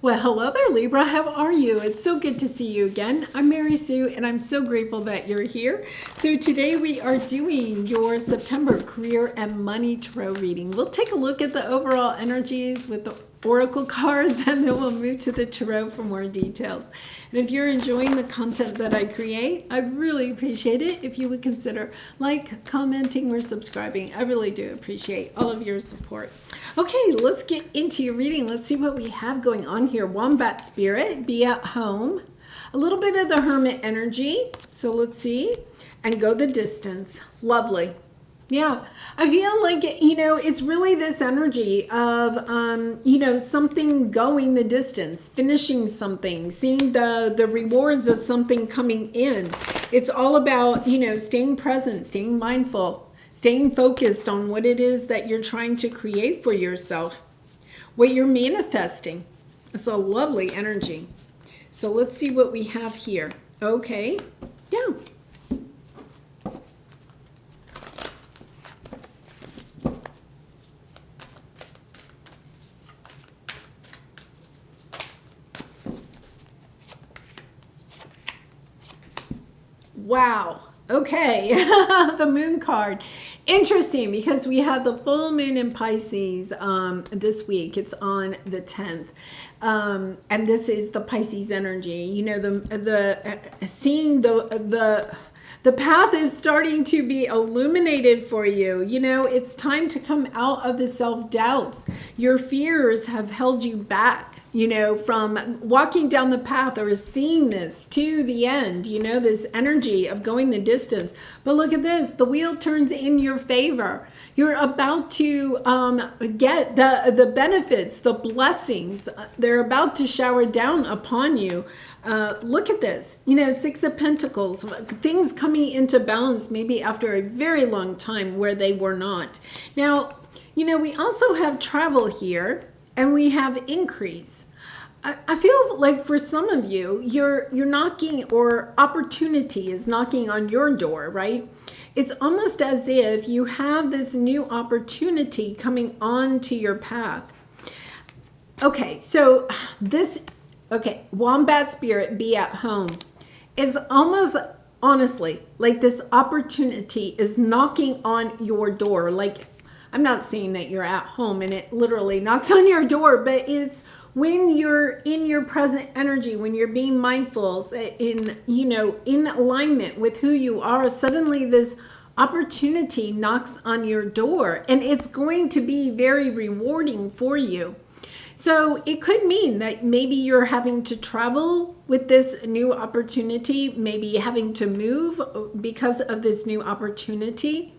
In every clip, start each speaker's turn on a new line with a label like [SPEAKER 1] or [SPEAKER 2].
[SPEAKER 1] Well, hello there, Libra. How are you? It's so good to see you again. I'm Mary Sue, and I'm so grateful that you're here. So today we are doing your September career and money tarot reading. We'll take a look at the overall energies with the oracle cards, and then we'll move to the tarot for more details. And if you're enjoying the content that I create, I'd really appreciate it if you would consider commenting, or subscribing. I really do appreciate all of your support. Okay, let's get into your reading. Let's see what we have going on here. Wombat spirit, be at home. A little bit of the hermit energy. So let's see. And go the distance. Lovely. Yeah, I feel like, it's really this energy of, something going the distance, finishing something, seeing the rewards of something coming in. It's all about, staying present, staying mindful, staying focused on what it is that you're trying to create for yourself, what you're manifesting. It's a lovely energy. So let's see what we have here. Okay, yeah. Wow. Okay. The moon card. Interesting, because we had the full moon in Pisces this week. It's on the 10th. And this is the Pisces energy. Seeing the path is starting to be illuminated for you. It's time to come out of the self-doubts. Your fears have held you back, from walking down the path or seeing this to the end, this energy of going the distance. But look at this, the wheel turns in your favor. You're about to get the benefits, the blessings. They're about to shower down upon you. Look at this, 6 of Pentacles, things coming into balance maybe after a very long time where they were not. Now, we also have travel here, and we have increase. I feel like for some of you, you're knocking, or opportunity is knocking on your door, right? It's almost as if you have this new opportunity coming onto your path. Okay, so Wombat spirit, be at home, is almost, honestly, like this opportunity is knocking on your door. Like, I'm not saying that you're at home and it literally knocks on your door, but it's when you're in your present energy, when you're being mindful, in alignment with who you are, suddenly this opportunity knocks on your door, and it's going to be very rewarding for you. So it could mean that maybe you're having to travel with this new opportunity, maybe having to move because of this new opportunity.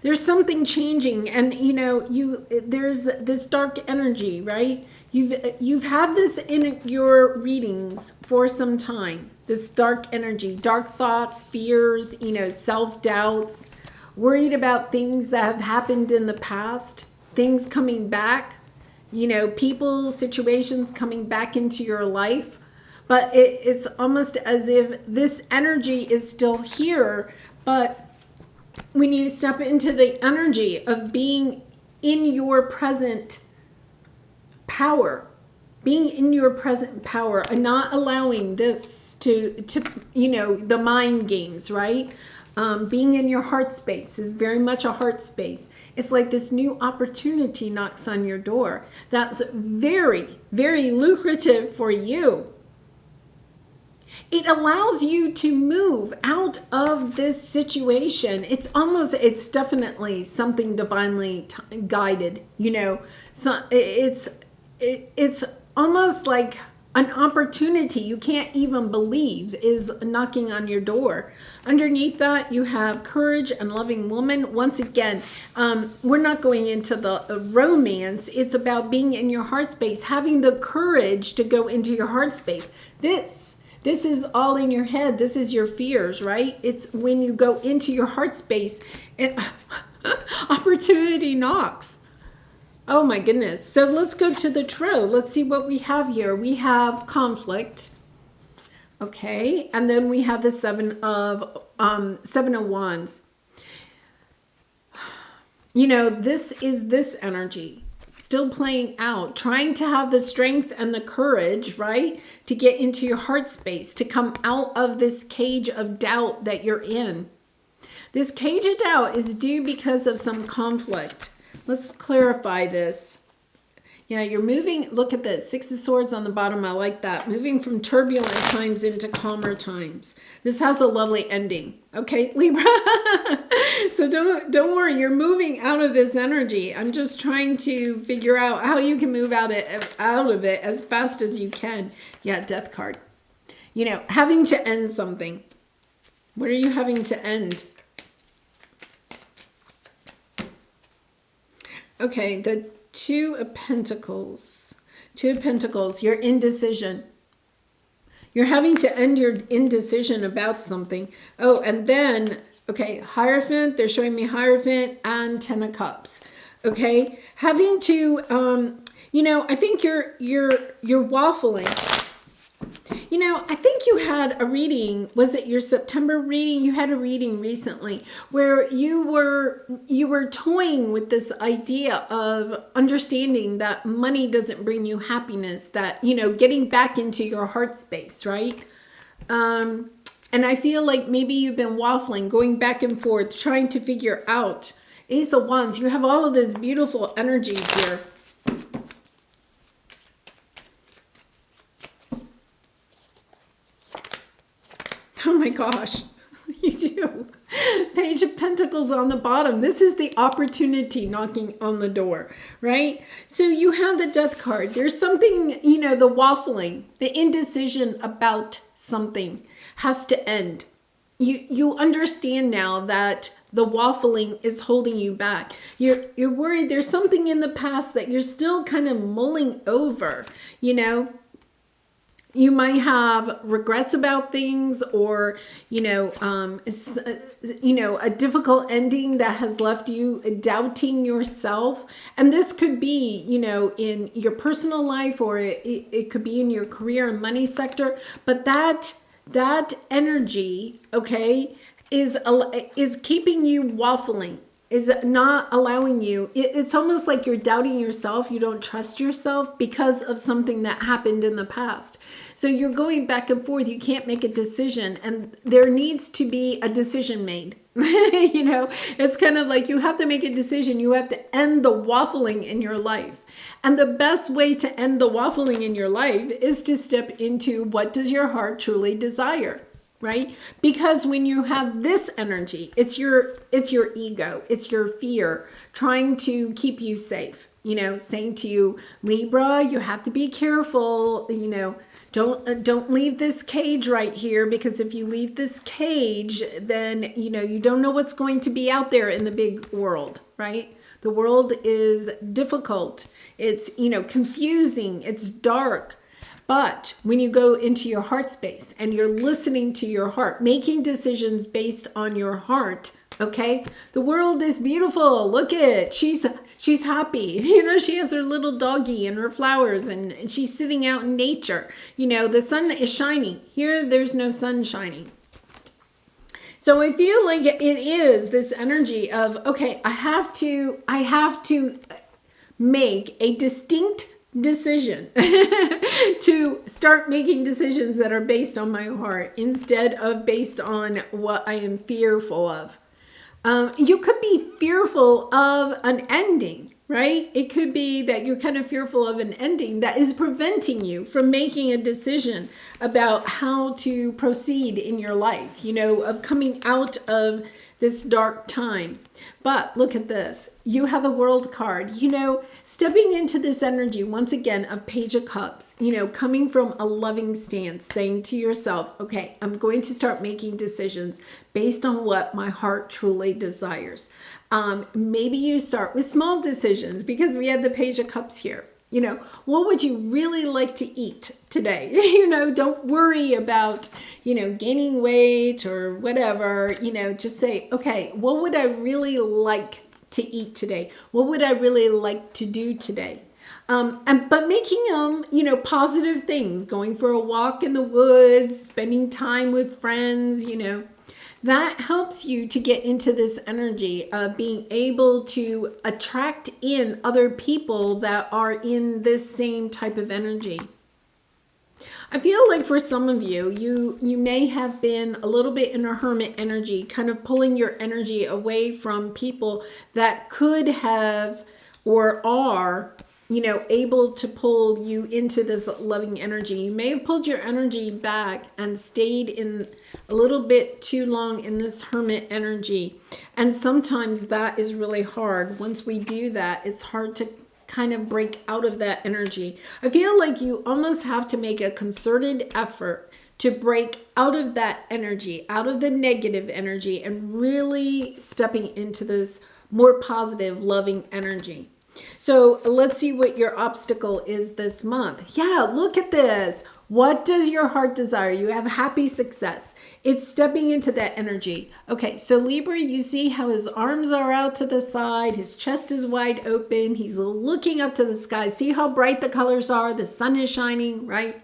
[SPEAKER 1] There's something changing, and there's this dark energy, right? You've had this in your readings for some time. This dark energy, dark thoughts, fears, self-doubts, worried about things that have happened in the past, things coming back, people, situations coming back into your life. But it's almost as if this energy is still here, but when you step into the energy of being in your present power, and not allowing this to the mind games, right? Being in your heart space is very much a heart space. It's like this new opportunity knocks on your door. That's very, very lucrative for you. It allows you to move out of this situation. It's definitely something divinely guided, So it's almost like an opportunity you can't even believe is knocking on your door. Underneath that, you have courage and loving woman. Once again, we're not going into the romance. It's about being in your heart space, having the courage to go into your heart space. This is all in your head. This is your fears, right? It's when you go into your heart space, opportunity knocks. Oh my goodness. So let's go to the tarot. Let's see what we have here. We have conflict. Okay. And then we have the seven of Wands. This is this energy. still playing out, trying to have the strength and the courage, right, to get into your heart space, to come out of this cage of doubt that you're in. This cage of doubt is due because of some conflict. Let's clarify this. Yeah, you're moving, look at the Six of Swords on the bottom, I like that. Moving from turbulent times into calmer times. This has a lovely ending. Okay, Libra. So don't worry, you're moving out of this energy. I'm just trying to figure out how you can move out of it as fast as you can. Yeah, Death card. You know, having to end something. What are you having to end? Okay, the Two of Pentacles. Two of Pentacles, your indecision. You're having to end your indecision about something. Oh, and then, okay, Hierophant, they're showing me Hierophant and Ten of Cups. Okay, having to, you know, I think you're waffling. You know, I think you had a reading, was it your September reading? You had a reading recently where you were toying with this idea of understanding that money doesn't bring you happiness, that, you know, getting back into your heart space, right? And I feel like maybe you've been waffling, going back and forth, trying to figure out. Ace of Wands, you have all of this beautiful energy here. Oh my gosh, you do. Page of Pentacles on the bottom. This is the opportunity knocking on the door, right? So you have the Death card. There's something, you know, the waffling, the indecision about something has to end. You understand now that the waffling is holding you back. You're worried there's something in the past that you're still kind of mulling over, you know. You might have regrets about things, or, you know, a difficult ending that has left you doubting yourself. And this could be, you know, in your personal life, or it could be in your career and money sector. But that energy, okay, is keeping you waffling. Is not allowing you, it's almost like you're doubting yourself. You don't trust yourself because of something that happened in the past. So you're going back and forth. You can't make a decision, and there needs to be a decision made. You know, it's kind of like you have to make a decision. You have to end the waffling in your life. And the best way to end the waffling in your life is to step into what does your heart truly desire. Right? Because when you have this energy, it's your ego, it's your fear trying to keep you safe, you know, saying to you, Libra, you have to be careful, you know, don't leave this cage right here, because if you leave this cage, then, you know, you don't know what's going to be out there in the big world, right? The world is difficult. It's, you know, confusing. It's dark. But when you go into your heart space and you're listening to your heart, making decisions based on your heart, okay? The world is beautiful. Look at it. She's happy. You know, she has her little doggy and her flowers, and she's sitting out in nature. You know, the sun is shining. Here, there's no sun shining. So I feel like it is this energy of, okay, I have to make a distinct decision to start making decisions that are based on my heart instead of based on what I am fearful of. You could be fearful of an ending, right? It could be that you're kind of fearful of an ending that is preventing you from making a decision about how to proceed in your life, you know, of coming out of this dark time. But look at this. You have the World card, you know, stepping into this energy once again of Page of Cups, you know, coming from a loving stance, saying to yourself, okay, I'm going to start making decisions based on what my heart truly desires. Maybe you start with small decisions, because we had the Page of Cups here. You know, what would you really like to eat today? You know, don't worry about, you know, gaining weight or whatever. You know, just say, okay, what would I really like to eat today? What would I really like to do today? But making them, you know, positive things, going for a walk in the woods, spending time with friends, you know, that helps you to get into this energy of being able to attract in other people that are in this same type of energy. I feel like for some of you, you may have been a little bit in a hermit energy, kind of pulling your energy away from people that could have or are, able to pull you into this loving energy. You may have pulled your energy back and stayed in a little bit too long in this hermit energy. And sometimes that is really hard. Once we do that, it's hard to kind of break out of that energy. I feel like you almost have to make a concerted effort to break out of that energy, out of the negative energy, and really stepping into this more positive, loving energy. So let's see what your obstacle is this month. Yeah, look at this. What does your heart desire? You have happy success. It's stepping into that energy. Okay, so Libra, you see how his arms are out to the side. His chest is wide open. He's looking up to the sky. See how bright the colors are? The sun is shining, right?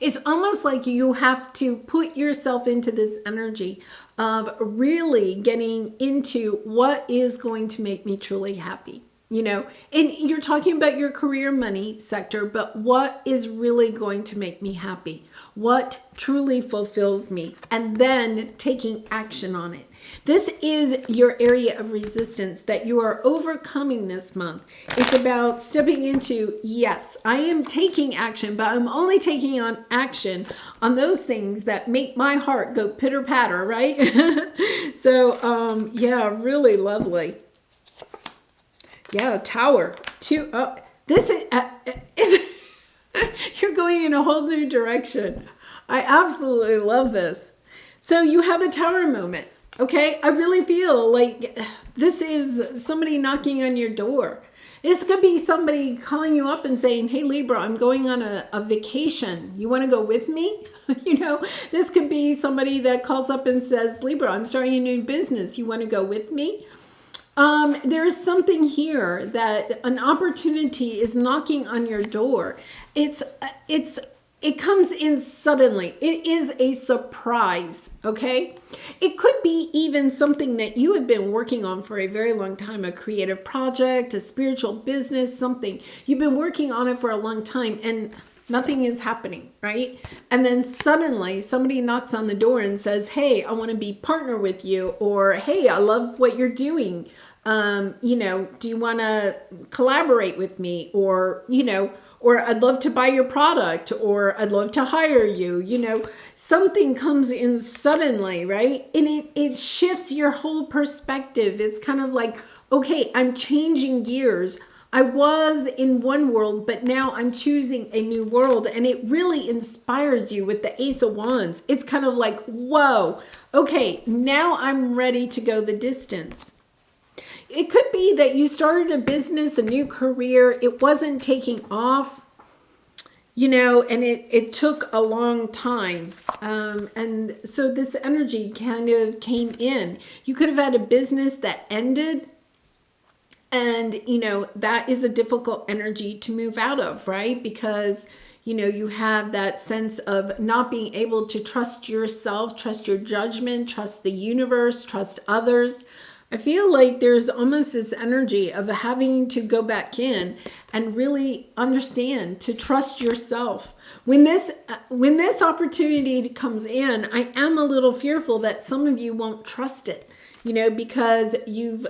[SPEAKER 1] It's almost like you have to put yourself into this energy of really getting into what is going to make me truly happy. And you're talking about your career money sector, but what is really going to make me happy? What truly fulfills me? And then taking action on it. This is your area of resistance that you are overcoming this month. It's about stepping into, yes, I am taking action, but I'm only taking on action on those things that make my heart go pitter patter, right? So, yeah, really lovely. Yeah, Tower. This is you're going in a whole new direction. I absolutely love this. So you have the Tower moment. Okay, I really feel like this is somebody knocking on your door. This could be somebody calling you up and saying, hey, Libra, I'm going on a vacation. You want to go with me? This could be somebody that calls up and says, Libra, I'm starting a new business. You want to go with me? There's something here that an opportunity is knocking on your door. It comes in suddenly. It is a surprise, okay? It could be even something that you have been working on for a very long time, a creative project, a spiritual business, something. You've been working on it for a long time and nothing is happening, right? And then suddenly somebody knocks on the door and says, hey, I want to be partner with you, or hey, I love what you're doing. Do you want to collaborate with me? Or I'd love to buy your product, or I'd love to hire you. Something comes in suddenly, right? And it shifts your whole perspective. It's kind of like, okay, I'm changing gears. I was in one world, but now I'm choosing a new world. And it really inspires you with the Ace of Wands. It's kind of like, whoa, okay, now I'm ready to go the distance. It could be that you started a business, a new career. It wasn't taking off, and it took a long time. And so this energy kind of came in. You could have had a business that ended. And, that is a difficult energy to move out of, right? Because, you have that sense of not being able to trust yourself, trust your judgment, trust the universe, trust others. I feel like there's almost this energy of having to go back in and really understand to trust yourself. When this opportunity comes in, I am a little fearful that some of you won't trust it. Because you've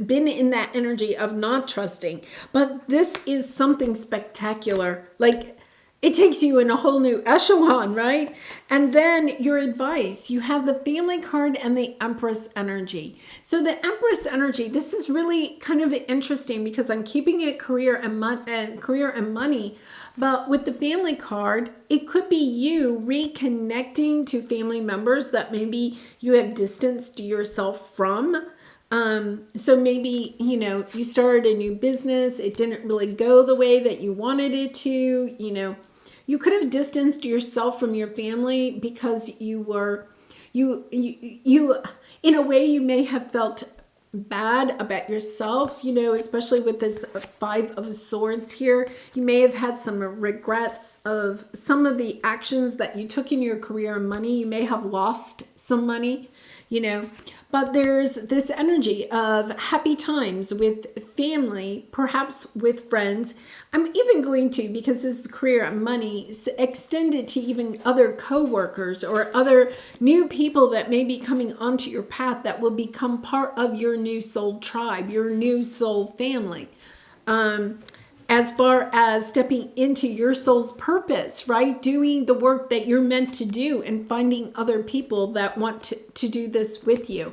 [SPEAKER 1] been in that energy of not trusting. But this is something spectacular. Like, it takes you in a whole new echelon, right? And then your advice, you have the Family card and the Empress energy. So the Empress energy, this is really kind of interesting because I'm keeping it career and money. But with the Family card, it could be you reconnecting to family members that maybe you have distanced yourself from. So maybe, you started a new business. It didn't really go the way that you wanted it to, you could have distanced yourself from your family because you in a way you may have felt bad about yourself, you know, especially with this Five of Swords here. You may have had some regrets of some of the actions that you took in your career and money. You may have lost some money, you know, but there's this energy of happy times with family, perhaps with friends. I'm even going to, because this is career and money, extend it to even other co-workers or other new people that may be coming onto your path that will become part of your new soul tribe, your new soul family. As far as stepping into your soul's purpose, right? Doing the work that you're meant to do and finding other people that want to do this with you.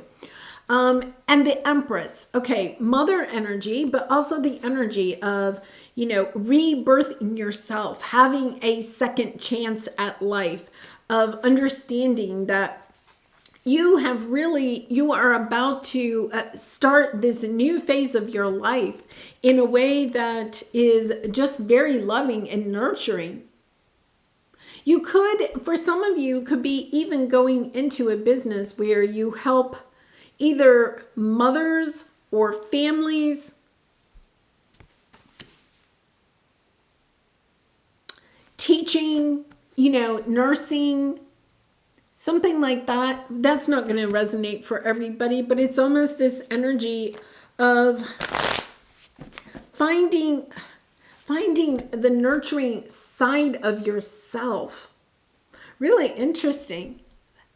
[SPEAKER 1] And the Empress, okay, mother energy, but also the energy of, you know, rebirthing yourself, having a second chance at life, of understanding that you are about to start this new phase of your life in a way that is just very loving and nurturing. You could, for some of you, could be even going into a business where you help either mothers or families teaching, you know, nursing, something like that. That's not going to resonate for everybody, but it's almost this energy of finding the nurturing side of yourself. Really interesting.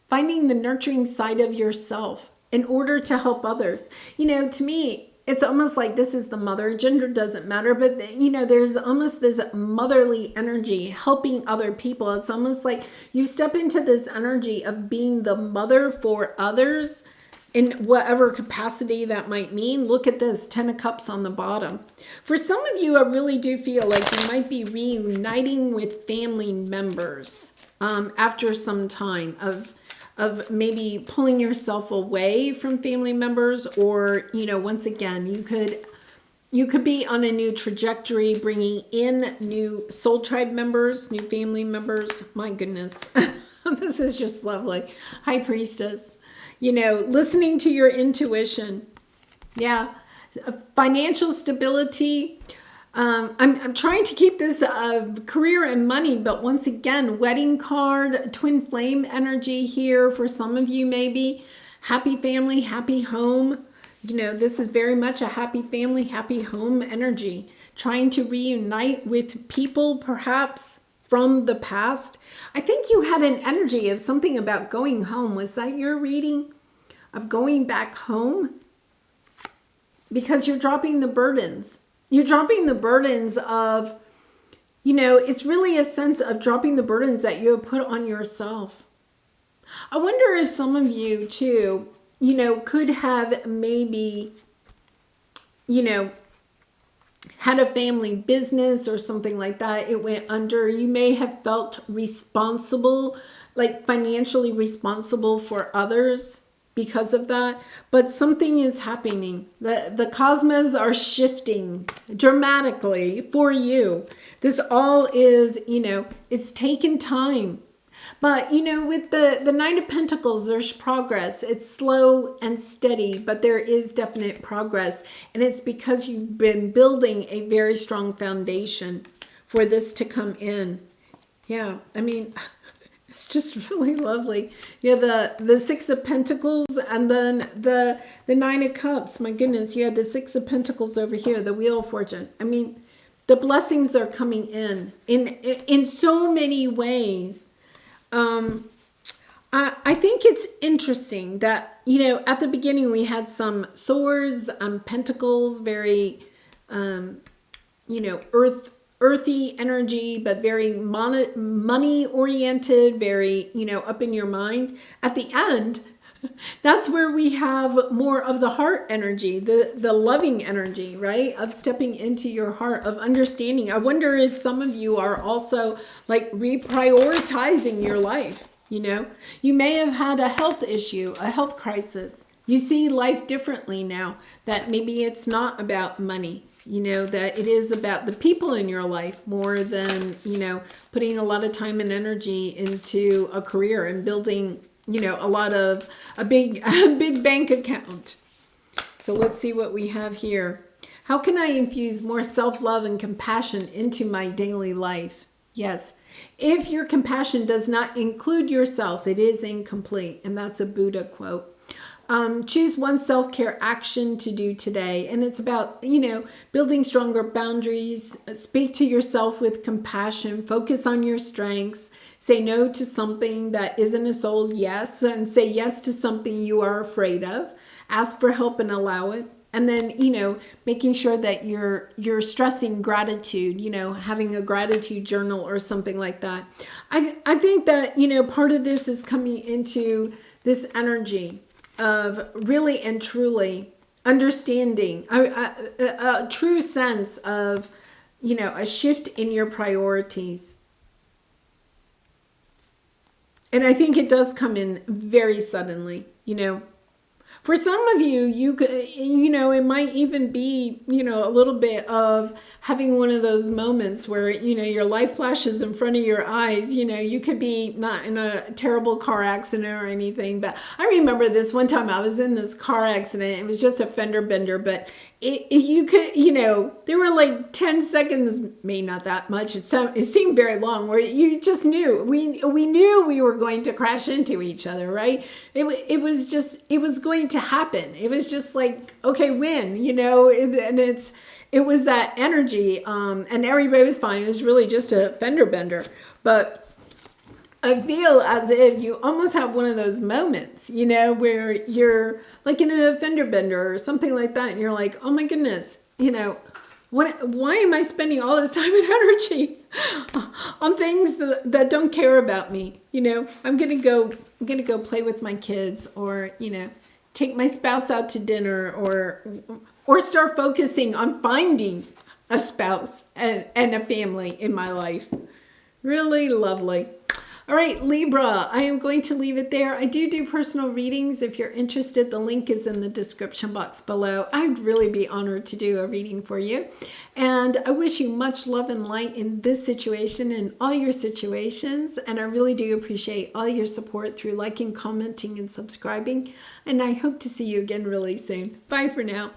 [SPEAKER 1] Finding the nurturing side of yourself in order to help others. You know, to me, it's almost like this is the mother. Gender doesn't matter, but you know, there's almost this motherly energy helping other people. It's almost like you step into this energy of being the mother for others in whatever capacity that might mean. Look at this, 10 of Cups on the bottom. For some of you, I really do feel like you might be reuniting with family members after some time of maybe pulling yourself away from family members, or, you know, once again, you could be on a new trajectory, bringing in new soul tribe members, new family members. My goodness, this is just lovely. High Priestess, you know, listening to your intuition. Yeah. Financial stability. I'm trying to keep this career and money, but once again, wedding card, twin flame energy here for some of you, maybe happy family, happy home. You know, this is very much a happy family, happy home energy, trying to reunite with people perhaps from the past. I think you had an energy of something about going home. Was that your reading of going back home? Because you're dropping the burdens. You're dropping the burdens of, you know, it's really a sense of dropping the burdens that you have put on yourself. I wonder if some of you too, you know, could have maybe, you know, had a family business or something like that. It went under. You may have felt responsible, like financially responsible for others because of that, but something is happening. The cosmos are shifting dramatically for you. This all is, you know, it's taken time. But, you know, with the Knight of Pentacles, there's progress. It's slow and steady, but there is definite progress. And it's because you've been building a very strong foundation for this to come in. Yeah, I mean, it's just really lovely. Yeah, the Six of Pentacles and then the Nine of Cups. My goodness, you had the Six of Pentacles over here, the Wheel of Fortune. I mean, the blessings are coming in so many ways. I think it's interesting that, you know, at the beginning we had some swords, pentacles, very, you know, earthy energy, but very money oriented, very, you know, up in your mind. At the end, that's where we have more of the heart energy, the loving energy, right? Of stepping into your heart, of understanding. I wonder if some of you are also like reprioritizing your life. You know, you may have had a health issue, a health crisis. You see life differently now, that maybe it's not about money. You know, that it is about the people in your life more than, you know, putting a lot of time and energy into a career and building, you know, a big bank account. So let's see what we have here. How can I infuse more self-love and compassion into my daily life? Yes. If your compassion does not include yourself, it is incomplete. And that's a Buddha quote. Choose one self-care action to do today. And it's about, building stronger boundaries. Speak to yourself with compassion. Focus on your strengths. Say no to something that isn't a soul yes. And say yes to something you are afraid of. Ask for help and allow it. And then, making sure that you're stressing gratitude, having a gratitude journal or something like that. I think that, part of this is coming into this energy of really and truly understanding a true sense of, a shift in your priorities. And I think it does come in very suddenly, For some of you, it might even be, a little bit of having one of those moments where, your life flashes in front of your eyes. You could be not in a terrible car accident or anything. But I remember this one time I was in this car accident. It was just a fender bender, but there were like 10 seconds, maybe not that much. It seemed very long where you just knew, we knew we were going to crash into each other, right? It was going to happen. It was just like, okay, when, and it was that energy, and everybody was fine. It was really just a fender bender, but I feel as if you almost have one of those moments, where you're like in a fender bender or something like that. And you're like, oh my goodness, why am I spending all this time and energy on things that don't care about me? I'm going to go play with my kids or, take my spouse out to dinner or start focusing on finding a spouse and a family in my life. Really lovely. All right, Libra, I am going to leave it there. I do personal readings. If you're interested, the link is in the description box below. I'd really be honored to do a reading for you. And I wish you much love and light in this situation and all your situations. And I really do appreciate all your support through liking, commenting, and subscribing. And I hope to see you again really soon. Bye for now.